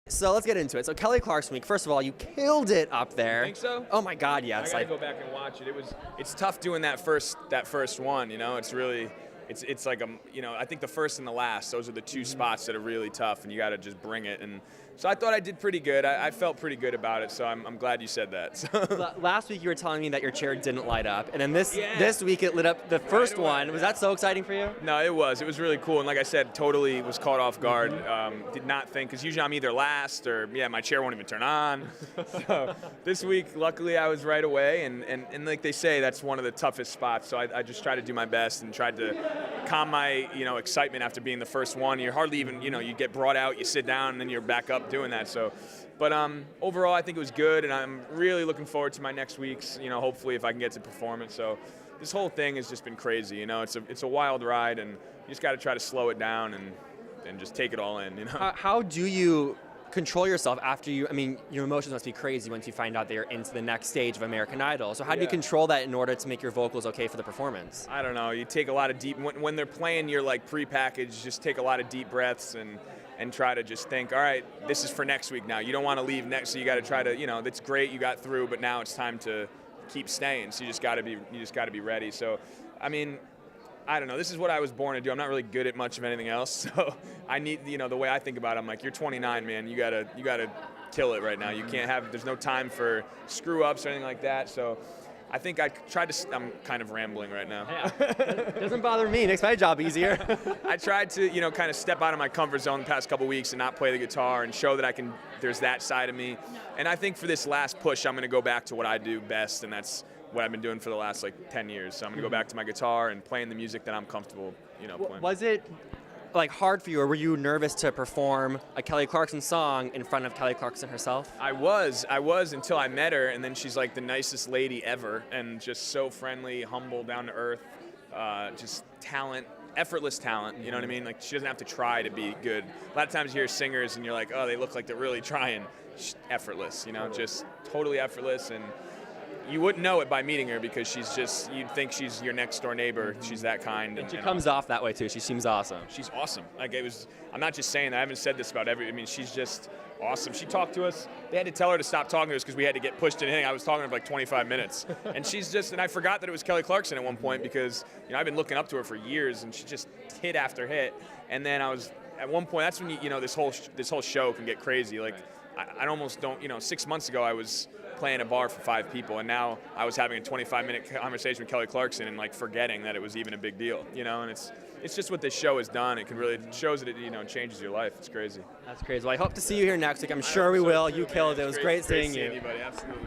So let's get into it. So Kelly Clarkson week. First of all, you killed it up there. Think so? Oh my God, yeah. I It's gotta like go back and watch it. It's tough doing that first one. You know, it's really, it's like I think the first and the last. Those are the two spots that are really tough, and you got to just bring it. And so I thought I did pretty good. I felt pretty good about it. So I'm glad you said that. So. Last week you were telling me that your chair didn't light up, and then this week it lit up. The first one was that so exciting for you? No, it was. It was really cool, and like I said, totally was caught off guard. Did not think, because usually I'm either last or my chair won't even turn on. So this week, luckily, I was right away, and like they say, that's one of the toughest spots. So I just tried to do my best and tried to calm my excitement after being the first one. You're hardly even you get brought out, you sit down, and then you're back up doing that. So. But overall, I think it was good, and I'm really looking forward to my next week's. Hopefully, if I can get to performance. So, this whole thing has just been crazy. It's a wild ride, and you just got to try to slow it down and just take it all in. How do you control yourself after you? I mean, your emotions must be crazy once you find out that you're into the next stage of American Idol. So, how do you control that in order to make your vocals okay for the performance? I don't know. You take a lot of deep when they're playing your prepackaged. Just take a lot of deep breaths and try to just think, all right, this is for next week now. You don't want to leave next, so you got to try to, that's great, you got through, but now it's time to keep staying. So you just got to be ready. So, I mean, I don't know. This is what I was born to do. I'm not really good at much of anything else. So I need, the way I think about it, I'm like, you're 29, man. You gotta kill it right now. You can't there's no time for screw ups or anything like that. So. I think I tried to. I'm kind of rambling right now. Yeah. Doesn't bother me. Makes my job easier. I tried to, kind of step out of my comfort zone the past couple weeks and not play the guitar and show that there's that side of me. And I think for this last push, I'm going to go back to what I do best, and that's what I've been doing for the last 10 years. So I'm going to go back to my guitar and playing the music that I'm comfortable, playing. Was it hard for you, or were you nervous to perform a Kelly Clarkson song in front of Kelly Clarkson herself? I was until I met her, and then she's like the nicest lady ever, and just so friendly, humble, down to earth, just talent, effortless talent. You know what I mean? Like, she doesn't have to try to be good. A lot of times you hear singers and you're like, oh, they look like they're really trying. She's effortless, just totally effortless, and you wouldn't know it by meeting her because you'd think she's your next door neighbor. She's that kind. And she comes off that way too. She seems awesome. She's awesome. I'm not just saying that. I haven't said this about she's just awesome. She talked to us. They had to tell her to stop talking to us because we had to get pushed in anything. I was talking to her for 25 minutes. And and I forgot that it was Kelly Clarkson at one point because, I've been looking up to her for years, and she just hit after hit. And then at one point, that's when this whole show can get crazy. I almost don't, 6 months ago I was playing a bar for 5 people, and now I was having a 25-minute conversation with Kelly Clarkson and forgetting that it was even a big deal, and it's just what this show has done. It shows that it changes your life. It's crazy. That's crazy. Well, I hope to see you here next week. I'm sure we will. You killed it. It was great seeing you. Absolutely.